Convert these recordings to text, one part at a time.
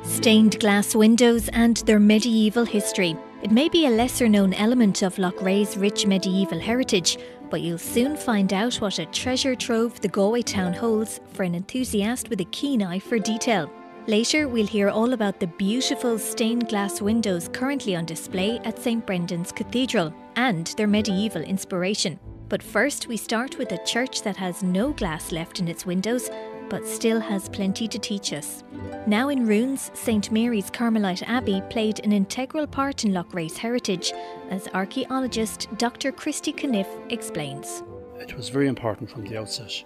Stained glass windows and their medieval history. It may be a lesser known element of Loughrea's rich medieval heritage, but you'll soon find out what a treasure trove the Galway town holds for an enthusiast with a keen eye for detail. Later, we'll hear all about the beautiful stained glass windows currently on display at St Brendan's Cathedral and their medieval inspiration. But first, we start with a church that has no glass left in its windows, but still has plenty to teach us. Now in ruins, St Mary's Carmelite Abbey played an integral part in Loughrea's heritage, as archaeologist Dr. Christy Cunniffe explains. It was very important from the outset.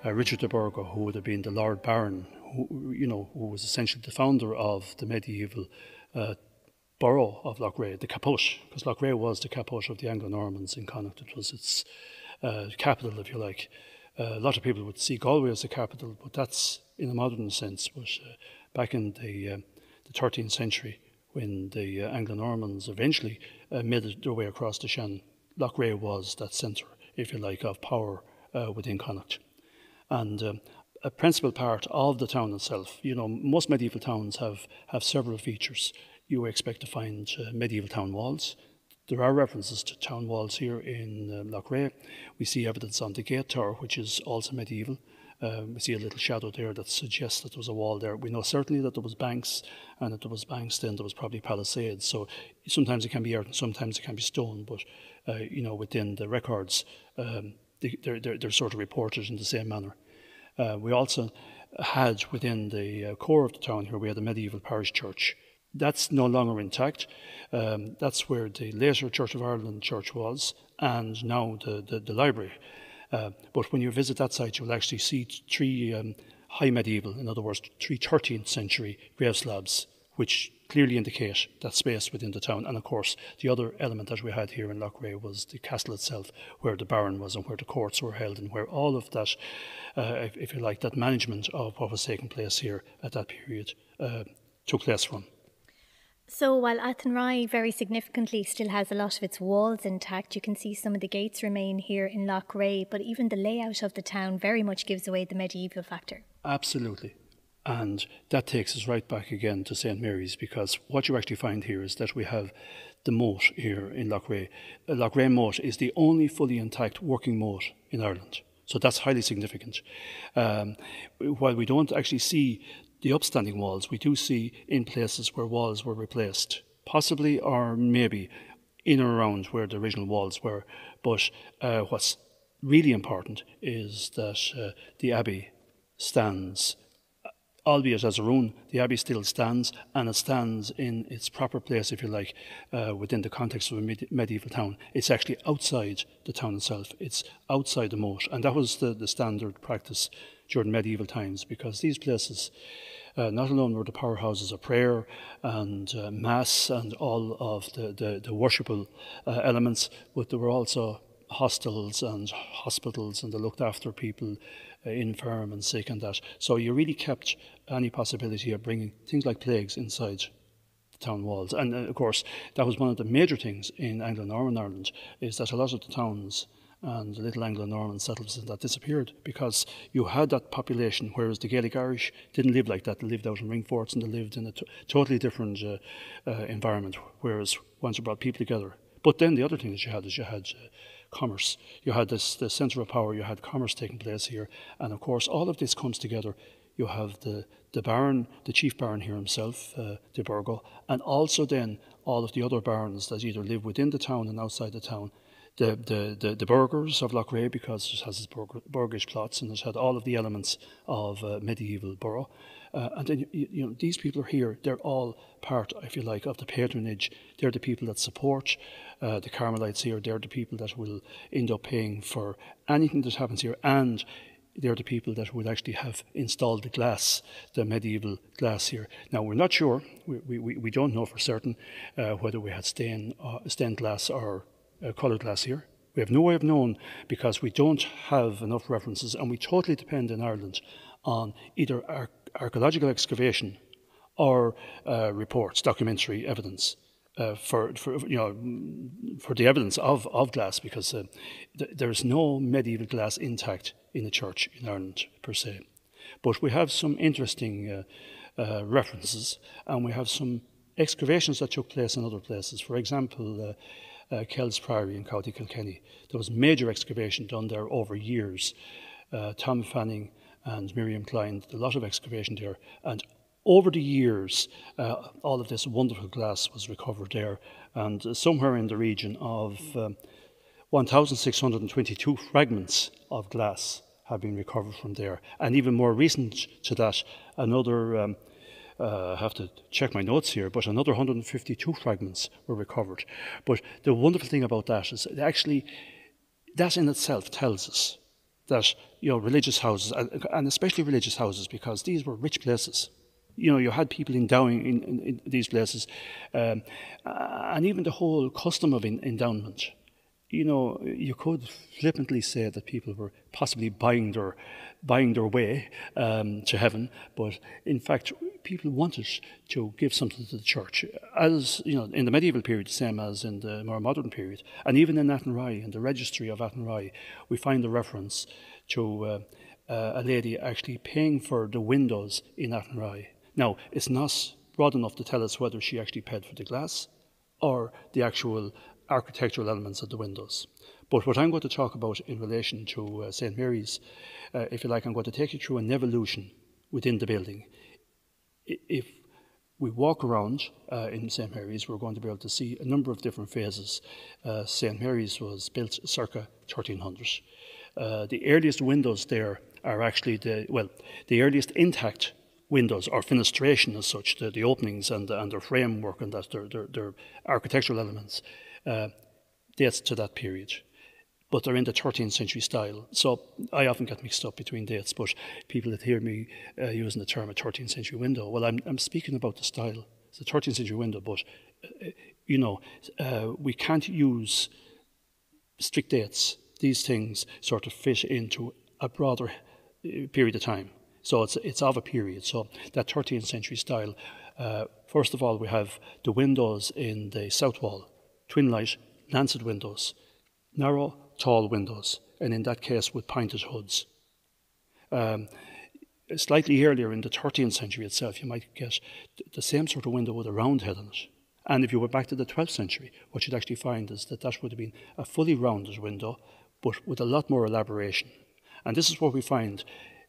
Richard de Burgo, who would have been the Lord Baron, who was essentially the founder of the medieval borough of Loughrea, the caput, because Loughrea was the caput of the Anglo-Normans in Connacht. It was its capital, if you like. A lot of people would see Galway as the capital, but that's in a modern sense. But back in the 13th century, when the Anglo-Normans eventually made their way across the Shannon, Loughrea was that centre, if you like, of power within Connacht. And a principal part of the town itself, most medieval towns have several features. You expect to find medieval town walls. There are references to town walls here in Loughrea. We see evidence on the gate tower, which is also medieval. We see a little shadow there that suggests that there was a wall there. We know certainly that there was banks, and that there was banks then there was probably palisades. So sometimes it can be earth and sometimes it can be stone, but within the records, they're sort of reported in the same manner. We also had within the core of the town here, we had a medieval parish church. That's no longer intact. That's where the later Church of Ireland church was, and now the library. But when you visit that site, you will actually see three high medieval, in other words, 13th century grave slabs, which clearly indicate that space within the town. And of course, the other element that we had here in Loughrea was the castle itself, where the Baron was and where the courts were held, and where all of that, if you like, that management of what was taking place here at that period took place from. So while Athenry very significantly still has a lot of its walls intact, you can see some of the gates remain here in Loughrea, but even the layout of the town very much gives away the medieval factor. Absolutely. And that takes us right back again to St Mary's, because what you actually find here is that we have the moat here in Loughrea. The Loughrea moat is the only fully intact working moat in Ireland. So that's highly significant. While we don't actually see the upstanding walls, we do see in places where walls were replaced, possibly or maybe in or around where the original walls were. But what's really important is that the Abbey stands, albeit as a ruin. The Abbey still stands, and it stands in its proper place, if you like, within the context of a medieval town. It's actually outside the town itself. It's outside the moat, and that was the standard practice during medieval times, because these places not alone were the powerhouses of prayer and mass and all of the worshipful elements, but there were also hostels and hospitals, and they looked after people infirm and sick and that. So you really kept any possibility of bringing things like plagues inside the town walls. And of course, that was one of the major things in Anglo-Norman Ireland, is that a lot of the towns and the little Anglo-Norman settlements that disappeared, because you had that population, whereas the Gaelic Irish didn't live like that. They lived out in ring forts, and they lived in a totally different environment, whereas once you brought people together. But then the other thing that you had commerce. You had the centre of power, you had commerce taking place here, and of course all of this comes together. You have the Baron, the chief Baron here himself, de Burgo, and also then all of the other barons that either live within the town and outside the town. The burghers of Loughrea, because it has its burghish plots and it had all of the elements of medieval borough. And then these people are here. They're all part, if you like, of the patronage. They're the people that support the Carmelites here. They're the people that will end up paying for anything that happens here, and they're the people that would actually have installed the glass, the medieval glass here. Now, we're not sure. We don't know for certain whether we had stained glass or coloured glass here. We have no way of knowing, because we don't have enough references, and we totally depend in Ireland on either archaeological excavation or reports, documentary evidence for the evidence of glass, because there's no medieval glass intact in the church in Ireland per se. But we have some interesting references, and we have some excavations that took place in other places. For example, Kells Priory in County Kilkenny. There was major excavation done there over years. Tom Fanning and Miriam Klein did a lot of excavation there, and over the years, all of this wonderful glass was recovered there, and somewhere in the region of 1,622 fragments of glass have been recovered from there. And even more recent to that, another, I have to check my notes here, but another 152 fragments were recovered. But the wonderful thing about that is actually, that in itself tells us that, religious houses, and especially religious houses, because these were rich places. You had people endowing in these places, and even the whole custom of endowment. You could flippantly say that people were possibly buying their way to heaven, but in fact, people wanted to give something to the church, as in the medieval period, same as in the more modern period, and even in Athenry, in the registry of Athenry, we find the reference to a lady actually paying for the windows in Athenry. Now, it's not broad enough to tell us whether she actually paid for the glass or the actual architectural elements of the windows. But what I'm going to talk about in relation to St. Mary's, if you like, I'm going to take you through an evolution within the building. If we walk around in St. Mary's, we're going to be able to see a number of different phases. St. Mary's was built circa 1300. The earliest windows there are actually the earliest intact windows, or fenestration as such, the openings and their framework and their architectural elements, dates to that period. But they're in the 13th century style. So I often get mixed up between dates, but people that hear me using the term a 13th century window, well, I'm speaking about the style. It's a 13th century window, but, we can't use strict dates. These things sort of fit into a broader period of time. So it's of a period. So that 13th century style, first of all, we have the windows in the south wall, twin light, lancet windows, narrow, tall windows, and in that case with pointed hoods. Slightly earlier in the 13th century itself, you might get the same sort of window with a round head on it. And if you went back to the 12th century, what you'd actually find is that would have been a fully rounded window, but with a lot more elaboration. And this is what we find.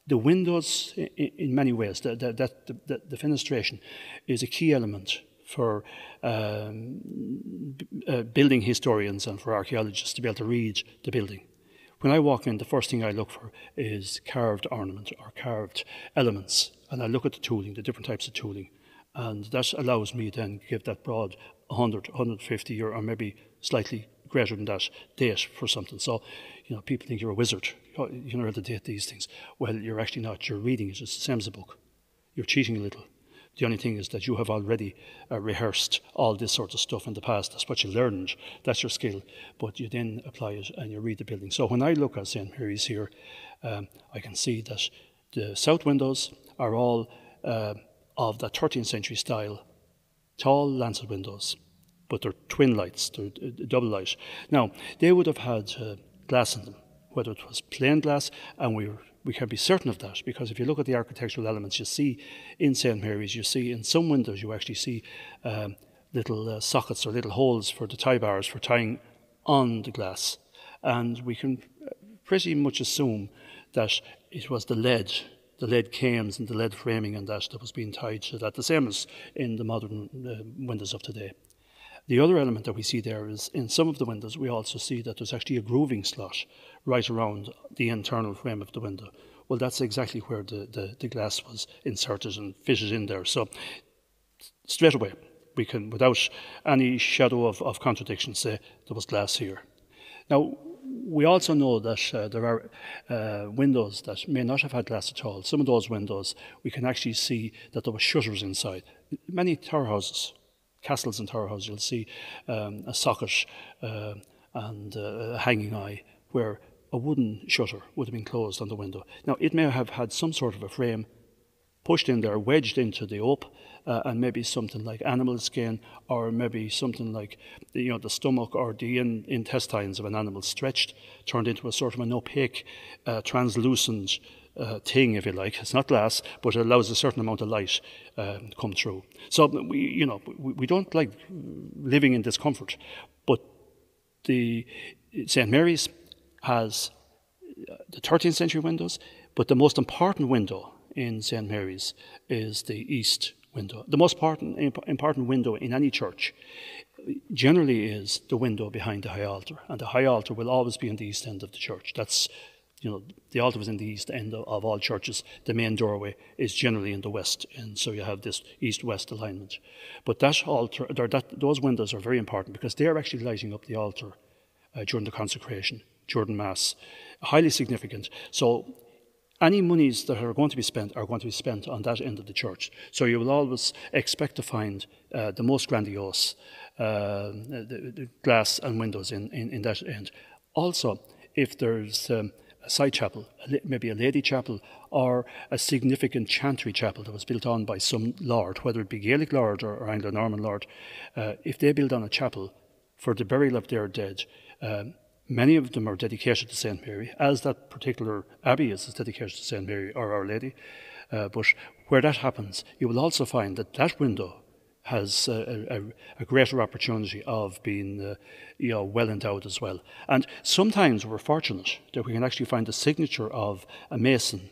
The windows, in many ways, the fenestration is a key element for building historians and for archaeologists to be able to read the building. When I walk in, the first thing I look for is carved ornament or carved elements, and I look at the tooling, the different types of tooling, and that allows me then to give that broad 100, 150 or maybe slightly greater than that date for something. So, people think you're a wizard. You know how to date these things. Well, you're actually not. You're reading it. It's the same as a book. You're cheating a little. The only thing is that you have already rehearsed all this sort of stuff in the past. That's what you learned. That's your skill. But you then apply it and you read the building. So when I look at St. Mary's here, I can see that the south windows are all of that 13th century style, tall lancet windows, but they're twin lights, they're double light. Now, they would have had glass in them, whether it was plain glass, and we can be certain of that, because if you look at the architectural elements you see in St. Mary's, you see in some windows you actually see little sockets or little holes for the tie bars for tying on the glass. And we can pretty much assume that it was the lead cames and the lead framing and that was being tied to that, the same as in the modern windows of today. The other element that we see there is in some of the windows we also see that there's actually a grooving slot right around the internal frame of the window. Well, that's exactly where the glass was inserted and fitted in there. So straight away we can, without any shadow of contradiction, say there was glass here. Now, we also know that there are windows that may not have had glass at all. Some of those windows we can actually see that there were shutters inside. Many tower houses, castles and tower houses, you'll see a socket and a hanging eye where a wooden shutter would have been closed on the window. Now, it may have had some sort of a frame pushed in there, wedged into the ope, and maybe something like animal skin, or maybe something like the stomach or the intestines of an animal stretched, turned into a sort of an opaque, translucent thing, if you like. It's not glass, but it allows a certain amount of light come through. So we don't like living in discomfort, but the St. Mary's has the 13th century windows, but the most important window in St. Mary's is the east window. The most important window in any church generally is the window behind the high altar, and the high altar will always be in the east end of the church. That's, the altar was in the east end of all churches. The main doorway is generally in the west, and so you have this east-west alignment. But that altar, those windows are very important because they are actually lighting up the altar during the consecration, during Mass. Highly significant. So any monies that are going to be spent on that end of the church. So you will always expect to find the most grandiose the glass and windows in that end. Also, if there's a side chapel, maybe a lady chapel, or a significant chantry chapel that was built on by some lord, whether it be Gaelic lord or Anglo-Norman lord, if they build on a chapel for the burial of their dead, many of them are dedicated to St. Mary, as that particular abbey is dedicated to St. Mary or Our Lady. But where that happens, you will also find that window has a greater opportunity of being well endowed as well. And sometimes we're fortunate that we can actually find the signature of a mason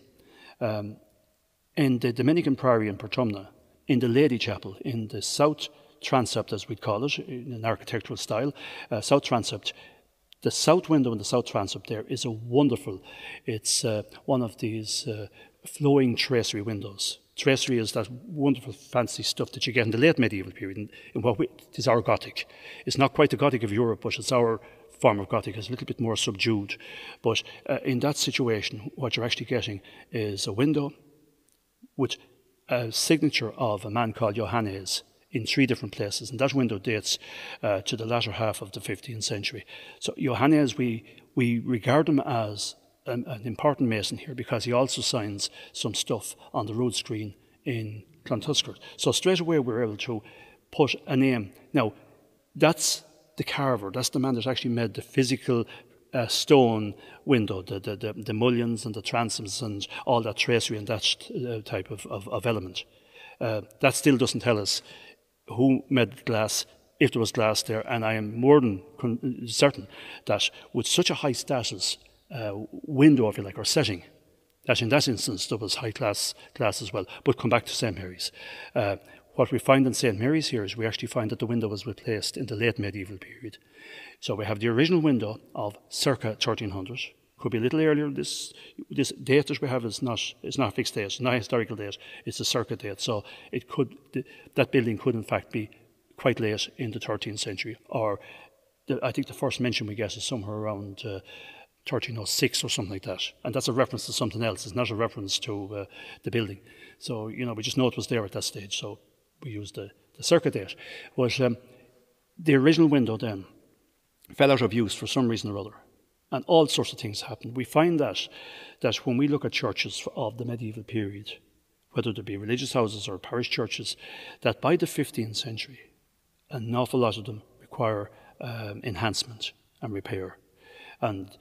in the Dominican Priory in Portumna, in the Lady Chapel, in the south transept, as we'd call it, in an architectural style, south transept. The south window in the south transept there is a wonderful, it's one of these flowing tracery windows. Tracery is that wonderful fancy stuff that you get in the late medieval period, in what is our Gothic. It's not quite the Gothic of Europe, but it's our form of Gothic. It's a little bit more subdued. But in that situation, what you're actually getting is a window with a signature of a man called Johannes in 3 different places, and that window dates to the latter half of the 15th century. So Johannes, we regard him as an important mason here because he also signs some stuff on the rood screen in Clontuskert. So straight away we're able to put a name. Now, that's the carver, that's the man that actually made the physical stone window, the mullions and the transoms and all that tracery and that type of element. That still doesn't tell us who made the glass, if there was glass there, and I am more than certain that with such a high status window, if you like, or setting, that in that instance there was high class glass as well. But come back to St. Mary's. What we find in St. Mary's here is we actually find that the window was replaced in the late medieval period. So we have the original window of circa 1300. Could be a little earlier. This date that we have is not a fixed date. It's not a historical date. It's a circa date. So that building could in fact be quite late in the 13th century. Or I think the first mention we get is somewhere around 1306 or something like that. And that's a reference to something else. It's not a reference to the building. So we just know it was there at that stage. So we use the circa date. But the original window then fell out of use for some reason or other. And all sorts of things happened. We find that when we look at churches of the medieval period, whether they be religious houses or parish churches, that by the 15th century, an awful lot of them require enhancement and repair. And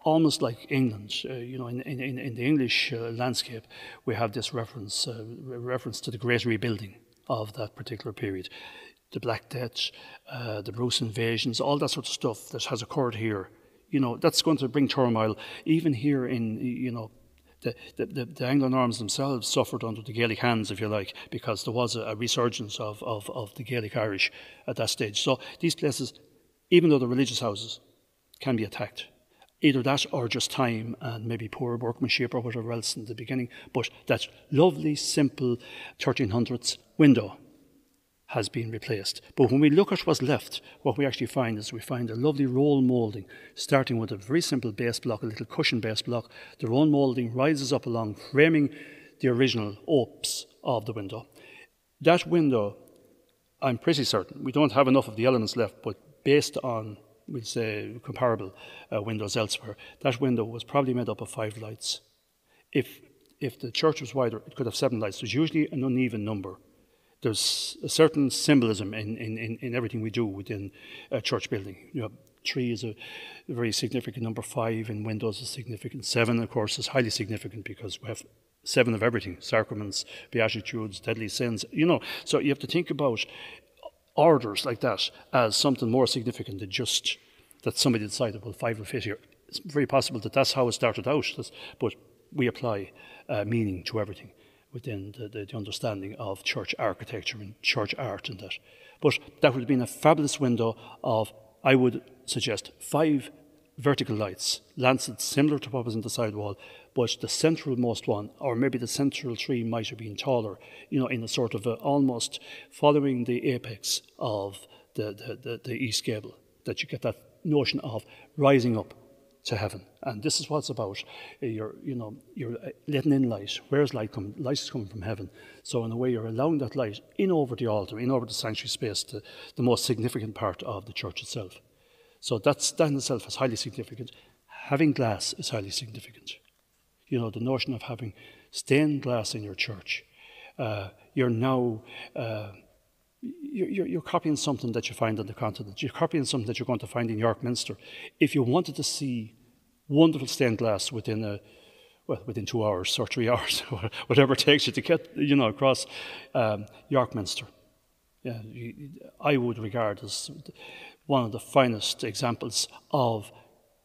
almost like England, in the English landscape, we have this reference to the great rebuilding of that particular period. The Black Death, the Bruce invasions, all that sort of stuff that has occurred here. That's going to bring turmoil. Even here in, the Anglo-Normans themselves suffered under the Gaelic hands, if you like, because there was a resurgence of the Gaelic Irish at that stage. So these places, even though they're religious houses, can be attacked. Either that or just time and maybe poor workmanship or whatever else in the beginning. But that lovely, simple 1300s window has been replaced. But when we look at what's left, what we actually find is we find a lovely roll moulding, starting with a very simple base block, a little cushion base block. The roll moulding rises up along, framing the original opes of the window. That window, I'm pretty certain, we don't have enough of the elements left, but based on, we'll say, comparable windows elsewhere, that window was probably made up of 5 lights. If the church was wider, it could have 7 lights. There's usually an uneven number. There's a certain symbolism in everything we do within a church building. 3 is a very significant number, 5 in windows is significant, 7 of course is highly significant because we have 7 of everything, sacraments, beatitudes, deadly sins, so you have to think about orders like that as something more significant than just that somebody decided, well, 5 will fit here. It's very possible that that's how it started out, but we apply meaning to everything within the understanding of church architecture and church art and that. But that would have been a fabulous window of, I would suggest, 5 vertical lights, lancets similar to what was in the side wall, but the centralmost one, or maybe the central 3 might have been taller, in a sort of almost following the apex of the east gable, that you get that notion of rising up to heaven. And this is what it's about. You're letting in light. Where's light coming? Light is coming from heaven. So in a way, you're allowing that light in over the altar, in over the sanctuary space, the most significant part of the church itself. So that in itself is highly significant. Having glass is highly significant. The notion of having stained glass in your church. You're now you're copying something that you find on the continent. You're copying something that you're going to find in York Minster. If you wanted to see wonderful stained glass within 2 hours or 3 hours, whatever it takes you to get across York Minster, I would regard as one of the finest examples of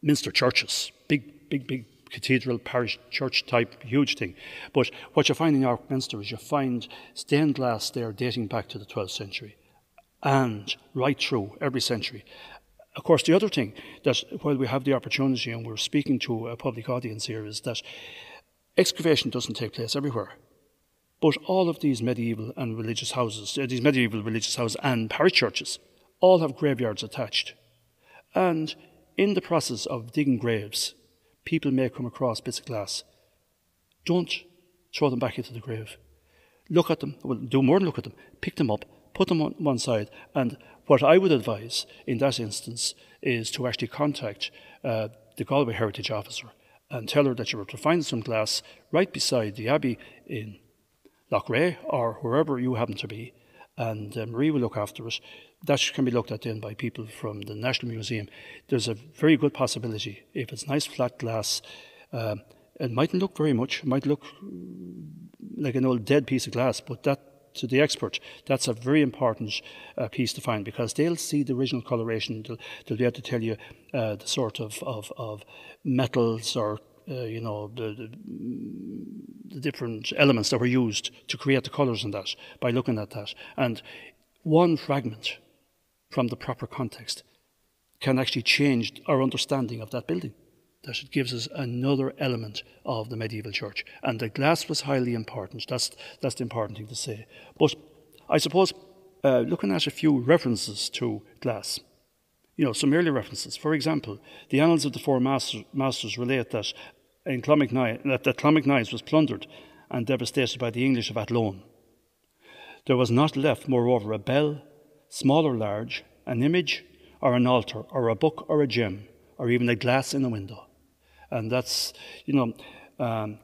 Minster churches. Big cathedral, parish church type, huge thing. But what you find in York Minster is you find stained glass there dating back to the 12th century and right through every century. Of course, the other thing that while we have the opportunity and we're speaking to a public audience here is that excavation doesn't take place everywhere. But all of these medieval religious houses and parish churches all have graveyards attached. And in the process of digging graves, people may come across bits of glass. Don't throw them back into the grave. Look at them, do more than look at them, pick them up, put them on one side, and what I would advise in that instance is to actually contact the Galway Heritage Officer and tell her that you were to find some glass right beside the Abbey in Loughrea or wherever you happen to be, and Marie will look after it. That can be looked at then by people from the National Museum. There's a very good possibility, if it's nice flat glass, it mightn't look very much, it might look like an old dead piece of glass, but that, to the expert, that's a very important piece to find, because they'll see the original coloration, they'll be able to tell you the sort of metals or the different elements that were used to create the colours in that by looking at that. And one fragment from the proper context can actually change our understanding of that building. That it gives us another element of the medieval church. And the glass was highly important. That's the important thing to say. But I suppose looking at a few references to glass, some early references. For example, the Annals of the Four Masters relate that Clonmacnoise was plundered and devastated by the English of Athlone. There was not left, moreover, a bell, small or large, an image or an altar or a book or a gem or even a glass in a window. And that's, from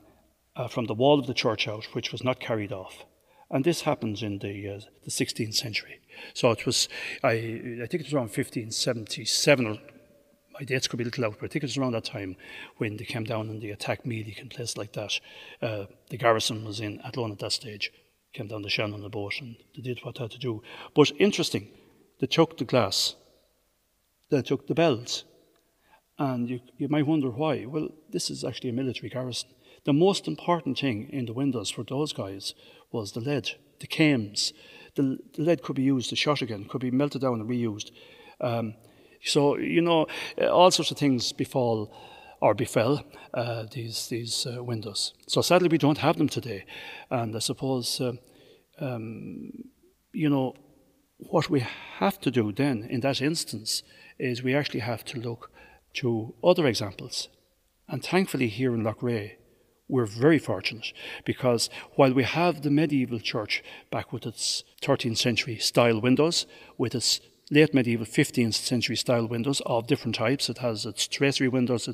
the wall of the church out, which was not carried off. And this happens in the 16th century. So it was, I think it was around 1577, or my dates could be a little out, but I think it was around that time when they came down and they attacked Mealy and places like that. The garrison was in Athlone at that stage, came down the Shannon on a boat, and they did what they had to do. But interesting, they took the glass, they took the bells, and you might wonder why. Well, this is actually a military garrison. The most important thing in the windows for those guys was the lead, the cames. The lead could be used to shot again, could be melted down and reused. So, all sorts of things befell these windows. So sadly, we don't have them today. And I suppose, what we have to do then in that instance is we actually have to look to other examples. And thankfully here in Loughrea, we're very fortunate, because while we have the medieval church back with its 13th century style windows, with its late medieval 15th century style windows of different types, it has its tracery windows,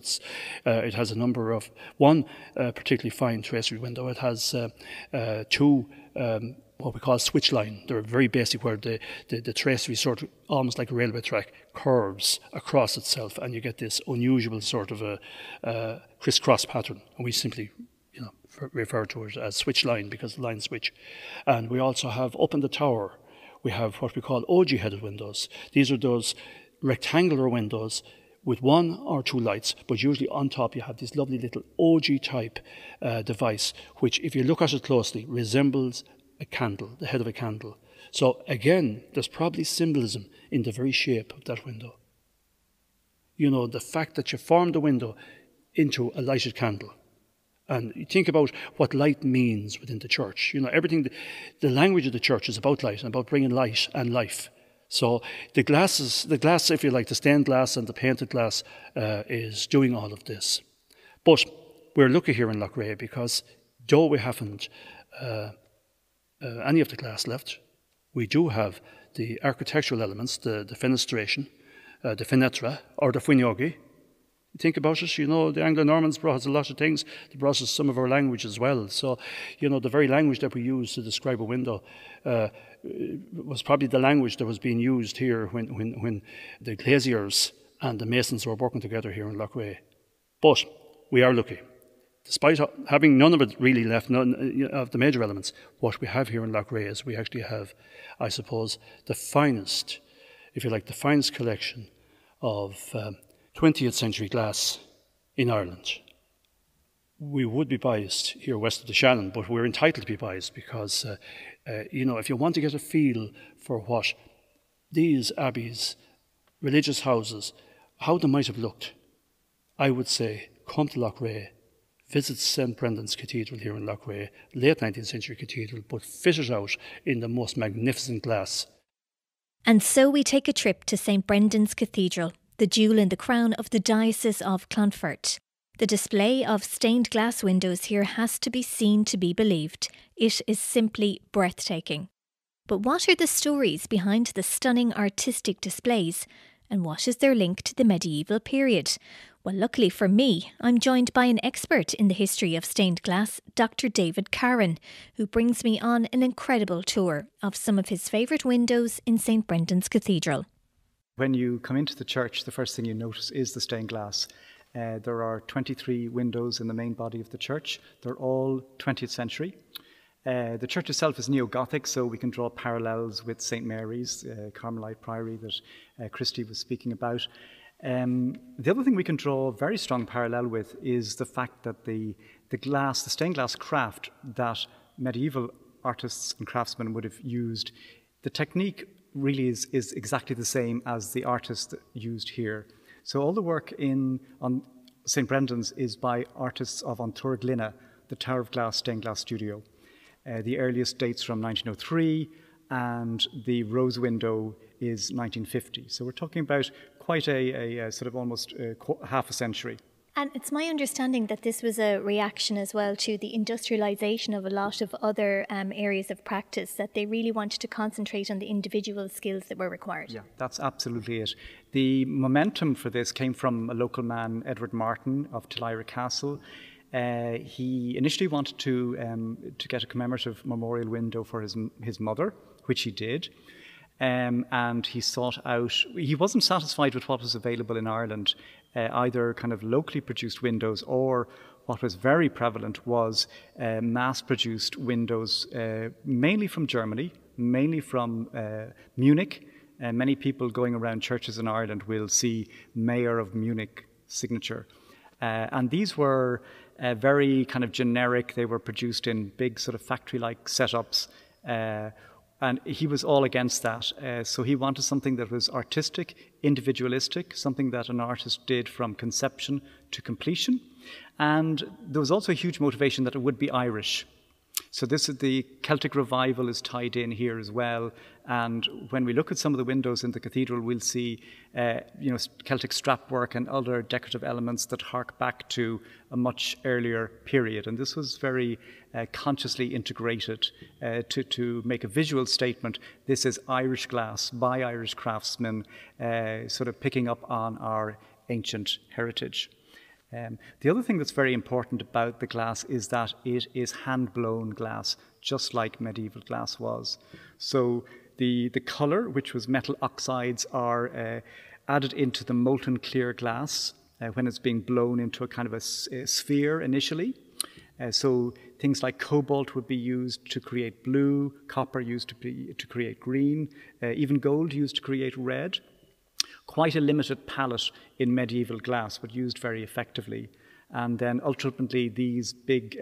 it has a number of, one particularly fine tracery window, it has two what we call switch line. They're very basic, where the tracery sort of almost like a railway track curves across itself, and you get this unusual sort of a crisscross pattern. And we simply refer to it as switch line because the line switch. And we also have up in the tower, we have what we call OG headed windows. These are those rectangular windows with one or two lights, but usually on top you have this lovely little OG type device, which if you look at it closely resembles a candle, the head of a candle. So again, there's probably symbolism in the very shape of that window. You know, the fact that you formed the window into a lighted candle. And you think about what light means within the church. You know, everything, the language of the church is about light and about bringing light and life. So the glass, if you like, the stained glass and the painted glass is doing all of this. But we're lucky here in Loughrea because though we haven't any of the glass left, we do have the architectural elements, the fenestration, the fenetra, or the fwiniogi. Think about it, you know, the Anglo-Normans brought us a lot of things. They brought us some of our language as well. So, you know, the very language that we use to describe a window was probably the language that was being used here when the glaziers and the masons were working together here in Loughrea. But we are lucky. Despite having none of it really left, none of the major elements, what we have here in Loughrea is we actually have, I suppose, the finest, if you like, the finest collection of 20th century glass in Ireland. We would be biased here west of the Shannon, but we're entitled to be biased because, you know, if you want to get a feel for what these abbeys, religious houses, how they might have looked, I would say come to Loughrea, visit St. Brendan's Cathedral here in Loughrea, late 19th century cathedral, but fit it out in the most magnificent glass. And so we take a trip to St. Brendan's Cathedral, the jewel in the crown of the Diocese of Clonfert. The display of stained glass windows here has to be seen to be believed. It is simply breathtaking. But what are the stories behind the stunning artistic displays? And what is their link to the medieval period? Well, luckily for me, I'm joined by an expert in the history of stained glass, Dr. David Caron, who brings me on an incredible tour of some of his favourite windows in St. Brendan's Cathedral. When you come into the church, the first thing you notice is the stained glass. There are 23 windows in the main body of the church. They're all 20th century. The church itself is neo-Gothic, so we can draw parallels with St. Mary's, Carmelite Priory that Christy was speaking about. The other thing we can draw a very strong parallel with is the fact that the stained glass craft that medieval artists and craftsmen would have used, the technique really is exactly the same as the artists used here. So all the work on St. Brendan's is by artists of An Túr Gloine, the Tower of Glass stained glass studio. The earliest dates from 1903, and the rose window is 1950. So we're talking about quite a sort of almost half a century. And it's my understanding that this was a reaction as well to the industrialisation of a lot of other areas of practice, that they really wanted to concentrate on the individual skills that were required. Yeah, that's absolutely it. The momentum for this came from a local man, Edward Martin of Loughrea Castle. He initially wanted to get a commemorative memorial window for his mother, which he did. And he sought out, he wasn't satisfied with what was available in Ireland, either kind of locally produced windows, or what was very prevalent was mass-produced windows, mainly from Germany, mainly from Munich. Many people going around churches in Ireland will see Mayor of Munich signature. And these were very kind of generic. They were produced in big sort of factory-like setups. And he was all against that. So he wanted something that was artistic, individualistic, something that an artist did from conception to completion. And there was also a huge motivation that it would be Irish. So the Celtic revival is tied in here as well. And when we look at some of the windows in the cathedral, we'll see Celtic strapwork and other decorative elements that hark back to a much earlier period. And this was very consciously integrated to make a visual statement. This is Irish glass by Irish craftsmen, sort of picking up on our ancient heritage. The other thing that's very important about the glass is that it is hand-blown glass, just like medieval glass was. So the colour, which was metal oxides, are added into the molten clear glass when it's being blown into a kind of a sphere initially. So things like cobalt would be used to create blue, copper used to create green, even gold used to create red. Quite a limited palette in medieval glass, but used very effectively. And then ultimately these big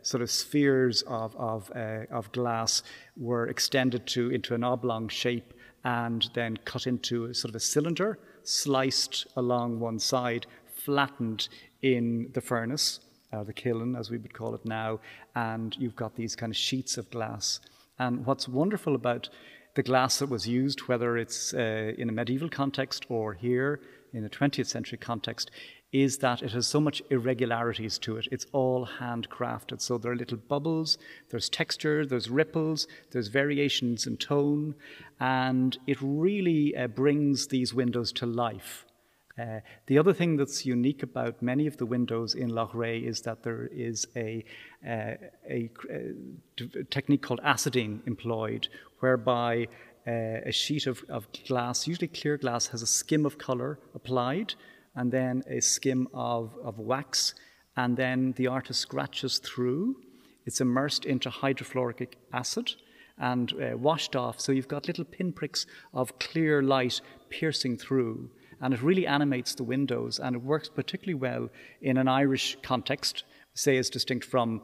sort of spheres of glass were extended into an oblong shape and then cut into a sort of a cylinder, sliced along one side, flattened in the furnace, the kiln as we would call it now, and you've got these kind of sheets of glass. And what's wonderful about the glass that was used, whether it's in a medieval context or here in a 20th century context, is that it has so much irregularities to it. It's all handcrafted. So there are little bubbles, there's texture, there's ripples, there's variations in tone, and it really brings these windows to life. The other thing that's unique about many of the windows in Loughrea is that there is a technique called acidine employed, whereby a sheet of glass, usually clear glass, has a skim of colour applied, and then a skim of wax, and then the artist scratches through. It's immersed into hydrofluoric acid and washed off, so you've got little pinpricks of clear light piercing through. And it really animates the windows, and it works particularly well in an Irish context, say as distinct from,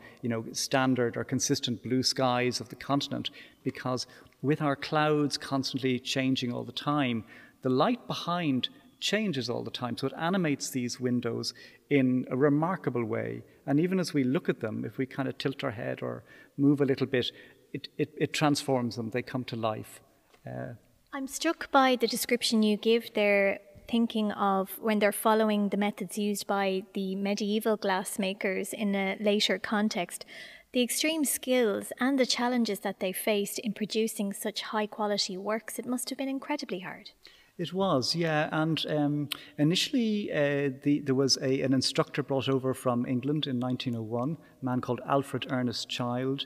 standard or consistent blue skies of the continent, because with our clouds constantly changing all the time, the light behind changes all the time, so it animates these windows in a remarkable way. And even as we look at them, if we kind of tilt our head or move a little bit, it transforms them, they come to life. I'm struck by the description you give there, thinking of when they're following the methods used by the medieval glassmakers in a later context, the extreme skills and the challenges that they faced in producing such high quality works. It must have been incredibly hard. It was, yeah, and initially there was an instructor brought over from England in 1901, a man called Alfred Ernest Child,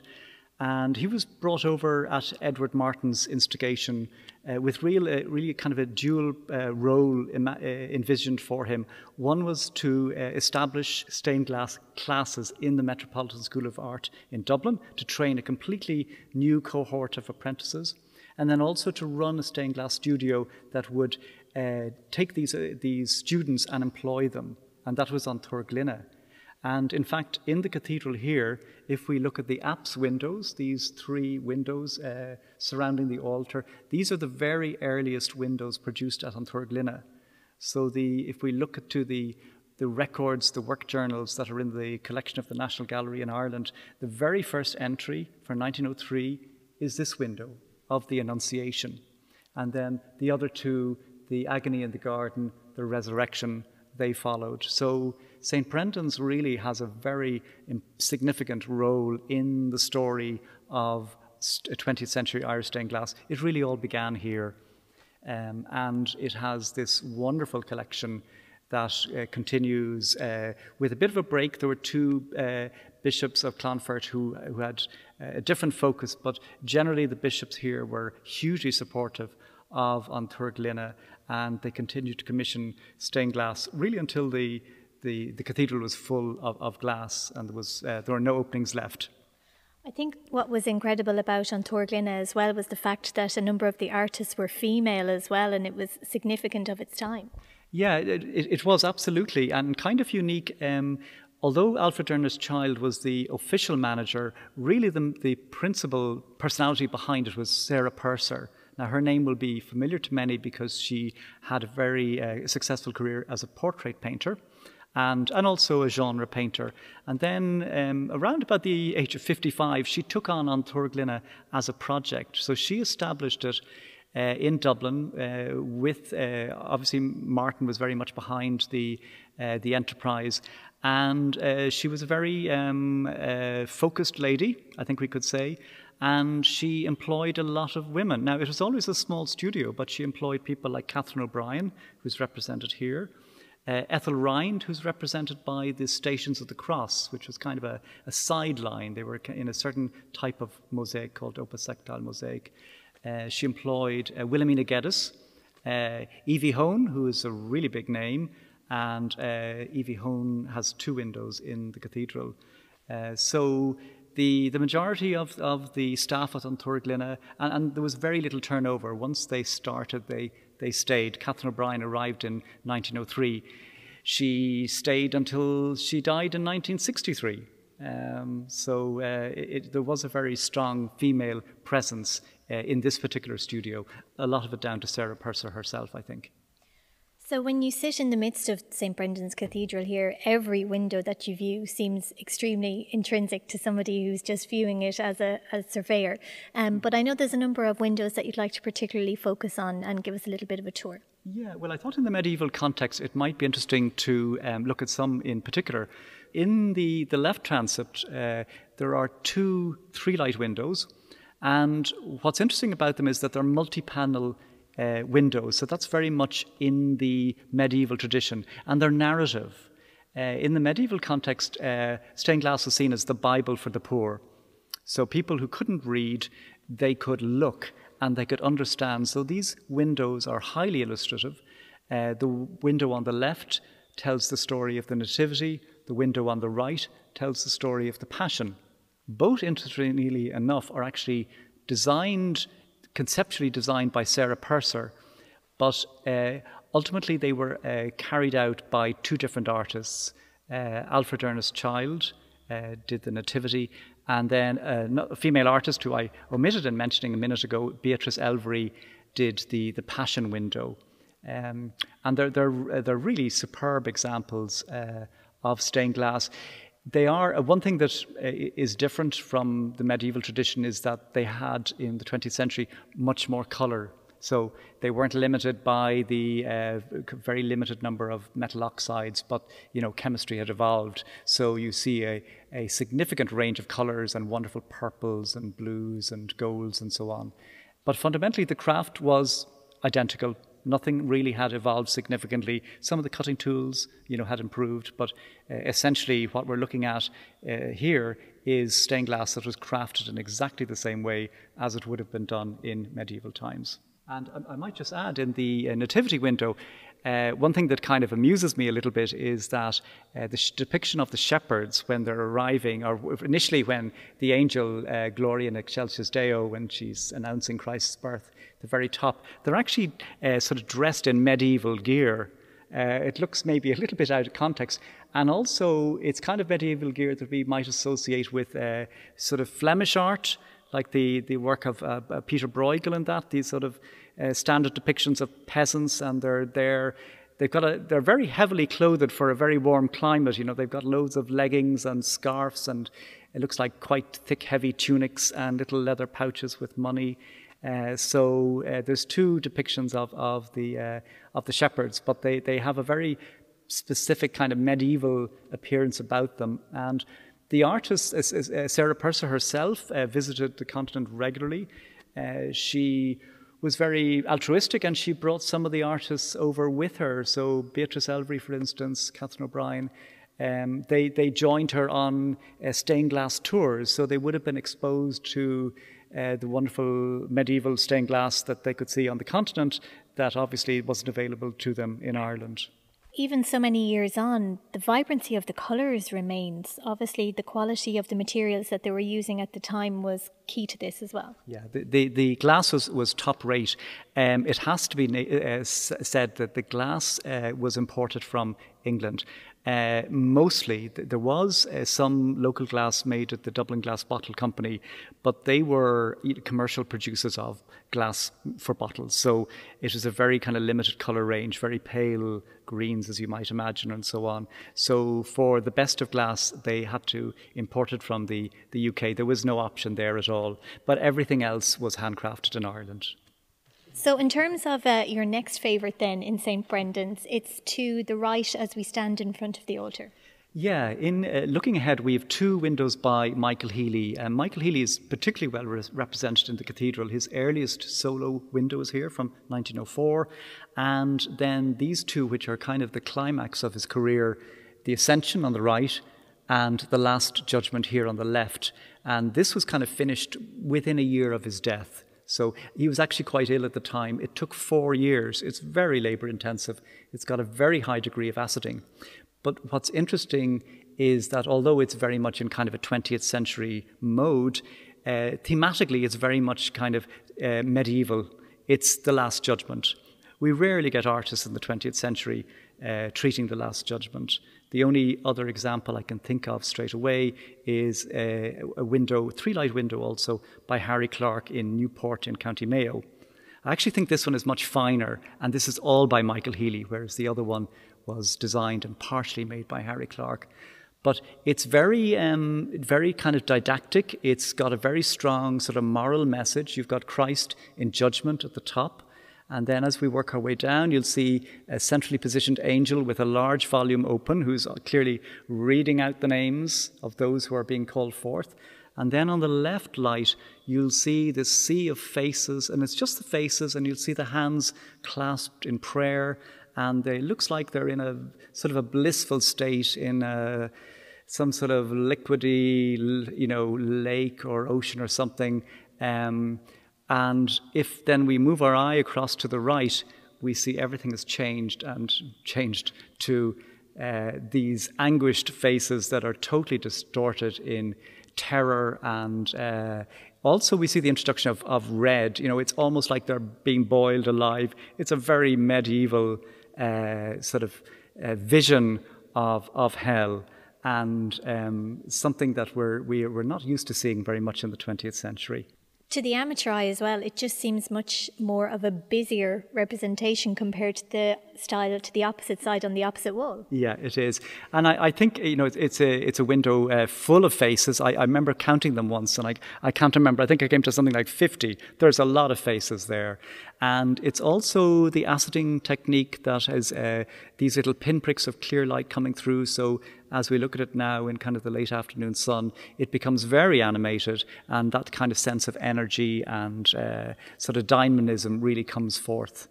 and he was brought over at Edward Martin's instigation with really kind of a dual role envisioned for him. One was to establish stained glass classes in the Metropolitan School of Art in Dublin to train a completely new cohort of apprentices, and then also to run a stained glass studio that would take these students and employ them, and that was An Túr Gloine. And in fact, in the cathedral here, if we look at the apse windows, these three windows surrounding the altar, these are the very earliest windows produced at An Túr Gloine. So if we look to the records, the work journals that are in the collection of the National Gallery in Ireland, the very first entry for 1903 is this window of the Annunciation. And then the other two, the Agony in the Garden, the Resurrection, they followed. So St. Brendan's really has a very significant role in the story of 20th century Irish stained glass. It really all began here. And it has this wonderful collection that continues with a bit of a break. There were two bishops of Clonfert who had a different focus, but generally the bishops here were hugely supportive of An Túr Gloine, and they continued to commission stained glass really until the cathedral was full of glass, and there were no openings left. I think what was incredible about An Túr Gloine as well was the fact that a number of the artists were female as well, and it was significant of its time. Yeah, it was absolutely, and kind of unique. Although Alfred Ernest Child was the official manager, really the principal personality behind it was Sarah Purser. Now, her name will be familiar to many because she had a very successful career as a portrait painter and also a genre painter. And then around about the age of 55, she took on An Túr Gloine as a project. So she established it in Dublin with, obviously, Martin was very much behind the enterprise. And she was a very focused lady, I think we could say. And she employed a lot of women. Now, it was always a small studio, but she employed people like Catherine O'Brien, who's represented here, Ethel Rind, who's represented by the Stations of the Cross, which was kind of a sideline. They were in a certain type of mosaic called opusectile mosaic. She employed Wilhelmina Geddes, Evie Hone, who is a really big name, and Evie Hone has 2 windows in the cathedral. So the majority of the staff at An Túr Gloine, and there was very little turnover. Once they started, they stayed. Catherine O'Brien arrived in 1903. She stayed until she died in 1963. There was a very strong female presence in this particular studio, a lot of it down to Sarah Purser herself, I think. So when you sit in the midst of St. Brendan's Cathedral here, every window that you view seems extremely intrinsic to somebody who's just viewing it as a surveyor. But I know there's a number of windows that you'd like to particularly focus on and give us a little bit of a tour. Yeah, well, I thought in the medieval context it might be interesting to look at some in particular. In the left transept, there are 2 3-light windows, and what's interesting about them is that they're multi-panel windows, so that's very much in the medieval tradition, and they're narrative. In the medieval context, stained glass was seen as the Bible for the poor. So people who couldn't read, they could look and they could understand. So these windows are highly illustrative. The window on the left tells the story of the Nativity. The window on the right tells the story of the Passion. Both, interestingly enough, are actually conceptually designed by Sarah Purser, but ultimately they were carried out by 2 different artists. Alfred Ernest Child did the Nativity, and then a female artist who I omitted in mentioning a minute ago, Beatrice Elvery, did the Passion window. And they're really superb examples of stained glass. They are, one thing that is different from the medieval tradition is that they had, in the 20th century, much more colour. So they weren't limited by the very limited number of metal oxides, but, chemistry had evolved. So you see a significant range of colours and wonderful purples and blues and golds and so on. But fundamentally, the craft was identical. Nothing really had evolved significantly. Some of the cutting tools, had improved, but essentially what we're looking at here is stained glass that was crafted in exactly the same way as it would have been done in medieval times. And I might just add, in the Nativity window, one thing that kind of amuses me a little bit is that the depiction of the shepherds when they're arriving, or initially when the angel Gloria in Excelsis Deo, when she's announcing Christ's birth, the very top, they're actually sort of dressed in medieval gear. It looks maybe a little bit out of context, and also it's kind of medieval gear that we might associate with sort of Flemish art, like the work of Peter Bruegel and that, these sort of standard depictions of peasants, and they're very heavily clothed for a very warm climate. They've got loads of leggings and scarves, and it looks like quite thick, heavy tunics and little leather pouches with money. So there's 2 depictions of the shepherds, but they have a very specific kind of medieval appearance about them. And the artist, Sarah Purser herself, visited the continent regularly. She was very altruistic, and she brought some of the artists over with her. So Beatrice Elvery, for instance, Catherine O'Brien, they joined her on stained glass tours. So they would have been exposed to the wonderful medieval stained glass that they could see on the continent that obviously wasn't available to them in Ireland. Even so many years on, the vibrancy of the colours remains. Obviously, the quality of the materials that they were using at the time was key to this as well. Yeah, the glass was top rate. It has to be said that the glass was imported from England. Mostly, there was some local glass made at the Dublin Glass Bottle Company, but they were commercial producers of glass for bottles. So it was a very kind of limited colour range, very pale greens, as you might imagine, and so on. So for the best of glass, they had to import it from the UK. There was no option there at all. But everything else was handcrafted in Ireland. So in terms of your next favourite then in St. Brendan's, it's to the right as we stand in front of the altar. Yeah, in looking ahead, we have two windows by Michael Healy. And Michael Healy is particularly well represented in the cathedral. His earliest solo window is here from 1904. And then these two, which are kind of the climax of his career, the Ascension on the right and the Last Judgment here on the left. And this was kind of finished within a year of his death. So he was actually quite ill at the time. It took 4 years. It's very labor intensive. It's got a very high degree of acetting. But what's interesting is that although it's very much in kind of a 20th century mode, thematically it's very much kind of medieval. It's the Last Judgment. We rarely get artists in the 20th century treating the Last Judgment. The only other example I can think of straight away is a window, 3-light window also, by Harry Clarke in Newport in County Mayo. I actually think this one is much finer, and this is all by Michael Healy, whereas the other one was designed and partially made by Harry Clarke. But it's very kind of didactic. It's got a very strong sort of moral message. You've got Christ in judgment at the top. And then as we work our way down, you'll see a centrally positioned angel with a large volume open who's clearly reading out the names of those who are being called forth. And then on the left light, you'll see this sea of faces, and it's just the faces, and you'll see the hands clasped in prayer. And it looks like they're in a sort of a blissful state in some sort of liquidy, lake or ocean or something. And if then we move our eye across to the right, we see everything has changed to these anguished faces that are totally distorted in terror. And also we see the introduction of red. It's almost like they're being boiled alive. It's a very medieval sort of vision of hell, and something that we're not used to seeing very much in the 20th century. To the amateur eye as well, it just seems much more of a busier representation compared to the style to the opposite side on the opposite wall. Yeah, it is. And I think, it's a window full of faces. I remember counting them once, and I can't remember. I think I came to something like 50. There's a lot of faces there. And it's also the acetting technique that has these little pinpricks of clear light coming through. So as we look at it now in kind of the late afternoon sun, it becomes very animated, and that kind of sense of energy and sort of dynamism really comes forth.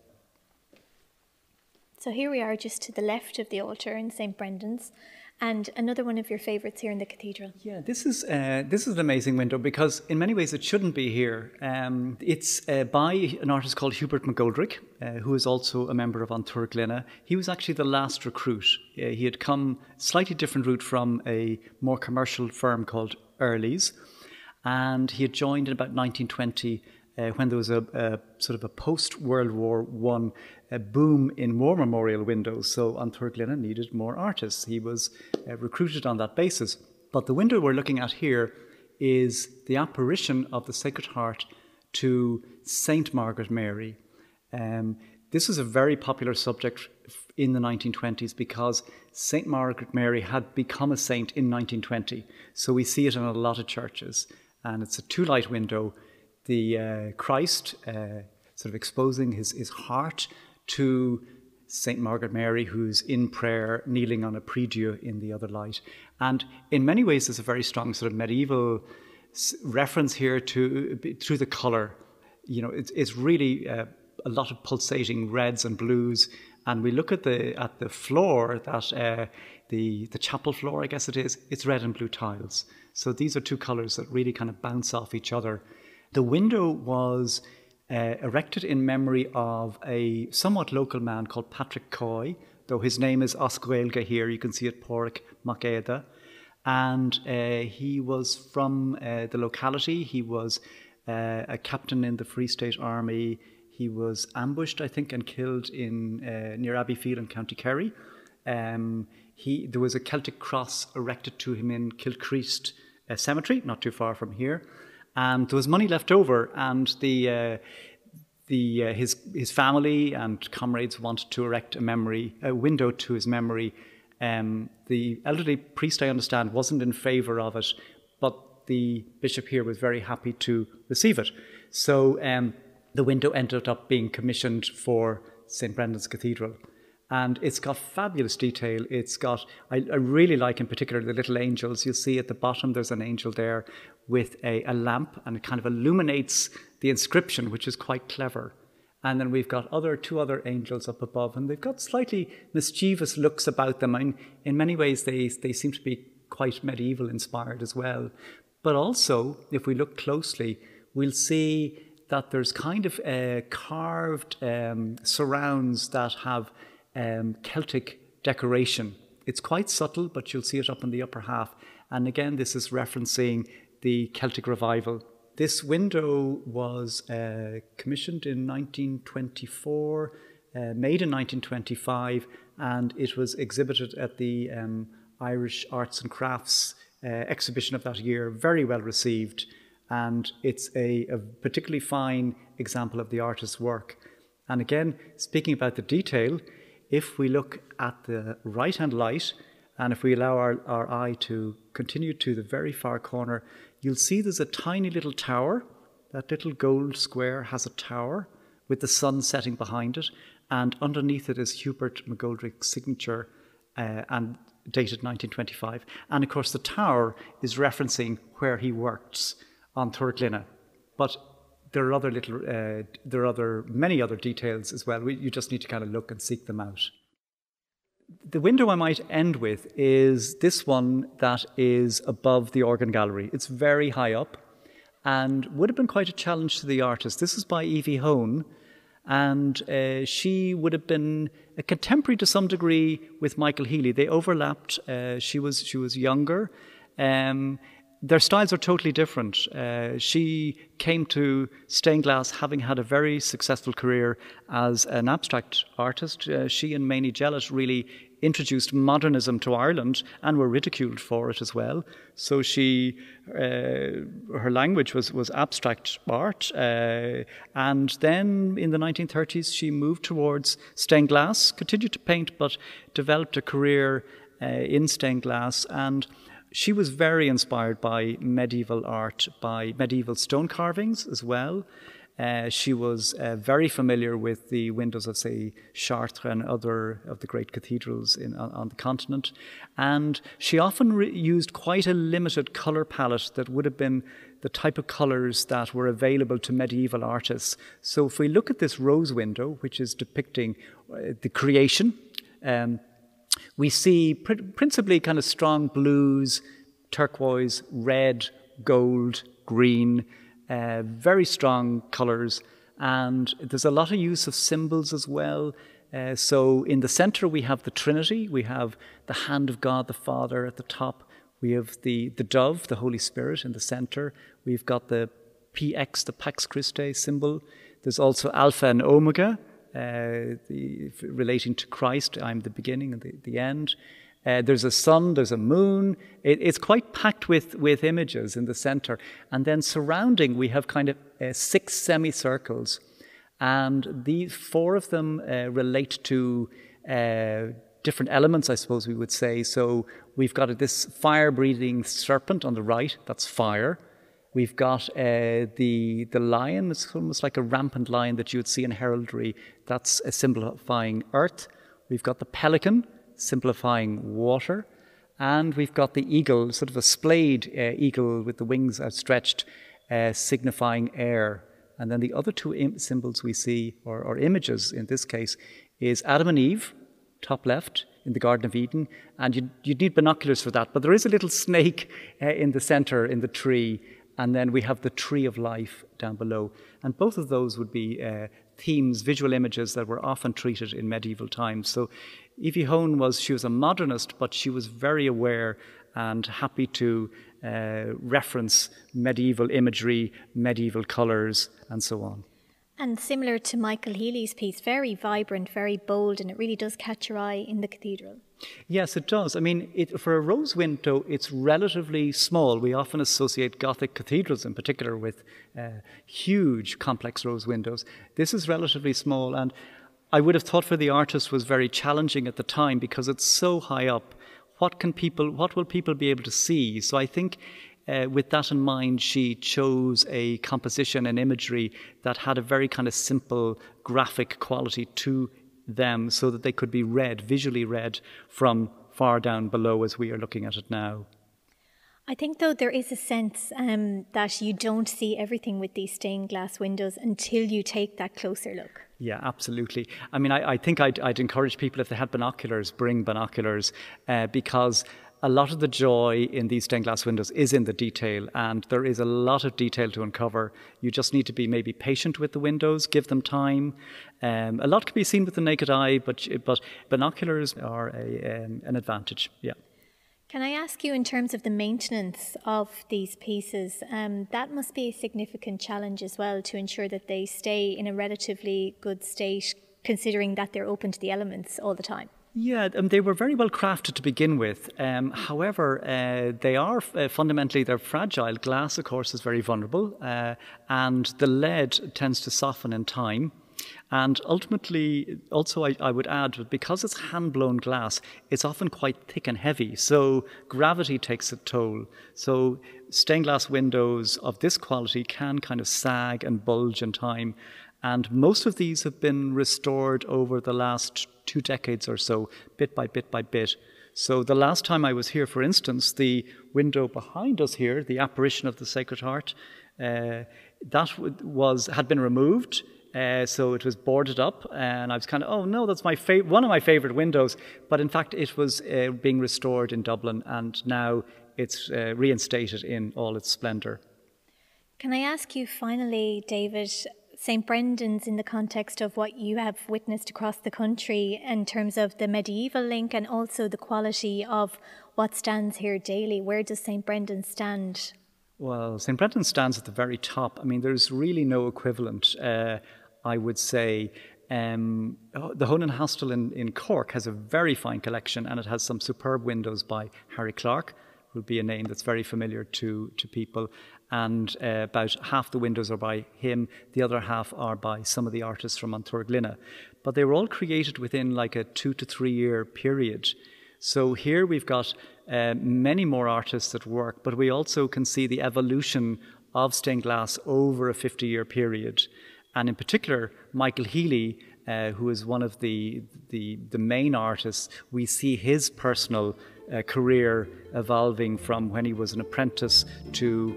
So here we are just to the left of the altar in St. Brendan's, and another one of your favourites here in the cathedral. Yeah, this is an amazing window because in many ways it shouldn't be here. It's by an artist called Hubert McGoldrick, who is also a member of An Túr Gloine. He was actually the last recruit. He had come slightly different route from a more commercial firm called Early's, and he had joined in about 1920 when there was a sort of a post-World War I boom in war memorial windows. So An Túr Gloine needed more artists. He was recruited on that basis. But the window we're looking at here is the apparition of the Sacred Heart to Saint Margaret Mary. This was a very popular subject in the 1920s because Saint Margaret Mary had become a saint in 1920. So we see it in a lot of churches. And it's a 2-light window. The Christ sort of exposing his heart to St. Margaret Mary, who's in prayer, kneeling on a prie-dieu in the other light. And in many ways, there's a very strong sort of medieval reference here through the colour. It's really a lot of pulsating reds and blues. And we look at the floor, that the chapel floor, I guess it is, it's red and blue tiles. So these are two colours that really kind of bounce off each other. The window was erected in memory of a somewhat local man called Patrick Coy, though his name is Oscuelga here. You can see it, Porrick Maceda. And he was from the locality. He was a captain in the Free State Army. He was ambushed, I think, and killed in near Abbeyfield in County Kerry. There was a Celtic cross erected to him in Kilcreast Cemetery, not too far from here. And there was money left over, and his family and comrades wanted to erect a window to his memory. The elderly priest, I understand, wasn't in favour of it, but the bishop here was very happy to receive it. So the window ended up being commissioned for St. Brendan's Cathedral. And it's got fabulous detail. It's got, I really like in particular the little angels. You'll see at the bottom there's an angel there with a lamp, and it kind of illuminates the inscription, which is quite clever. And then we've got two other angels up above, and they've got slightly mischievous looks about them. And in many ways, they seem to be quite medieval inspired as well. But also, if we look closely, we'll see that there's kind of carved surrounds that have Celtic decoration. It's quite subtle, but you'll see it up in the upper half. And again, this is referencing the Celtic revival. This window was commissioned in 1924, made in 1925, and it was exhibited at the Irish Arts and Crafts exhibition of that year. Very well received, and it's a particularly fine example of the artist's work. And again, speaking about the detail, if we look at the right-hand light, and if we allow our eye to continue to the very far corner, you'll see there's a tiny little tower. That little gold square has a tower with the sun setting behind it, and underneath it is Hubert McGoldrick's signature and dated 1925. And of course the tower is referencing where he works on Túr Gloine. But there are many other details as well. You just need to kind of look and seek them out. The window I might end with is this one that is above the organ gallery. It's very high up and would have been quite a challenge to the artist. This is by Evie Hone, and she would have been a contemporary to some degree with Michael Healy. They overlapped. She was younger. Their styles are totally different. She came to stained glass having had a very successful career as an abstract artist. She and Mainie Jellett really introduced modernism to Ireland and were ridiculed for it as well. So her language was abstract art. And then in the 1930s, she moved towards stained glass, continued to paint, but developed a career in stained glass. And she was very inspired by medieval art, by medieval stone carvings as well. She was very familiar with the windows of, say, Chartres and other of the great cathedrals on the continent. And she often used quite a limited colour palette that would have been the type of colours that were available to medieval artists. So if we look at this rose window, which is depicting the creation, we see principally kind of strong blues, turquoise, red, gold, green, very strong colours. And there's a lot of use of symbols as well. So in the centre we have the Trinity. We have the hand of God the Father at the top. We have the dove, the Holy Spirit, in the centre. We've got the PX, the Pax Christi symbol. There's also Alpha and Omega, relating to Christ. I'm the beginning and the end. There's a sun, there's a moon. It's quite packed with images in the center. And then surrounding, we have kind of 6 semicircles. And these 4 of them relate to different elements, I suppose we would say. So we've got this fire-breathing serpent on the right, that's fire. We've got the lion. It's almost like a rampant lion that you would see in heraldry. That's simplifying earth. We've got the pelican, simplifying water. And we've got the eagle, sort of a splayed eagle with the wings outstretched, signifying air. And then the other 2 symbols we see, or images in this case, is Adam and Eve, top left, in the Garden of Eden. And you'd need binoculars for that. But there is a little snake in the center, in the tree. And then we have the tree of life down below. And both of those would be themes, visual images that were often treated in medieval times. So Evie Hone she was a modernist, but she was very aware and happy to reference medieval imagery, medieval colours, and so on. And similar to Michael Healy's piece, very vibrant, very bold, and it really does catch your eye in the cathedral. Yes, it does. I mean, for a rose window, it's relatively small. We often associate Gothic cathedrals in particular with huge, complex rose windows. This is relatively small, and I would have thought for the artist was very challenging at the time because it's so high up. What will people be able to see? So I think with that in mind, she chose a composition and imagery that had a very kind of simple graphic quality to them so that they could be read, visually read from far down below as we are looking at it now. I think, though, there is a sense that you don't see everything with these stained glass windows until you take that closer look. Yeah, absolutely. I mean, I think I'd encourage people, if they had binoculars, bring binoculars, because a lot of the joy in these stained glass windows is in the detail, and there is a lot of detail to uncover. You just need to be maybe patient with the windows, give them time. A lot can be seen with the naked eye, but binoculars are an advantage, yeah. Can I ask you, in terms of the maintenance of these pieces, that must be a significant challenge as well, to ensure that they stay in a relatively good state, considering that they're open to the elements all the time? Yeah, they were very well crafted to begin with. However, they are fundamentally, they're fragile. Glass, of course, is very vulnerable, and the lead tends to soften in time. And ultimately, also I would add, because it's hand-blown glass, it's often quite thick and heavy, so gravity takes a toll. So stained glass windows of this quality can kind of sag and bulge in time. And most of these have been restored over the last 2 decades or so, bit by bit by bit. So the last time I was here, for instance, the window behind us here, the Apparition of the Sacred Heart, that had been removed. So it was boarded up, and I was kind of, oh no, that's one of my favourite windows. But in fact, it was being restored in Dublin, and now it's reinstated in all its splendour. Can I ask you finally, David, St. Brendan's, in the context of what you have witnessed across the country in terms of the medieval link and also the quality of what stands here daily, where does St. Brendan's stand? Well, St. Brendan stands at the very top. I mean, there's really no equivalent, I would say. The Honan Hostel in Cork has a very fine collection, and it has some superb windows by Harry Clarke, who would be a name that's very familiar to people. And about half the windows are by him. The other half are by some of the artists from An Túr Gloine. But they were all created within like a 2 to 3 year period. So here we've got many more artists at work, but we also can see the evolution of stained glass over a 50-year period. And in particular, Michael Healy, who is one of the main artists, we see his personal career evolving from when he was an apprentice to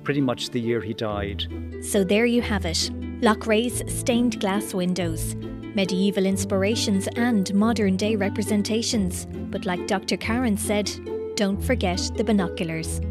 pretty much the year he died. So there you have it, Loughrea's stained glass windows. Medieval inspirations and modern day representations. But like Dr. Caron said, don't forget the binoculars.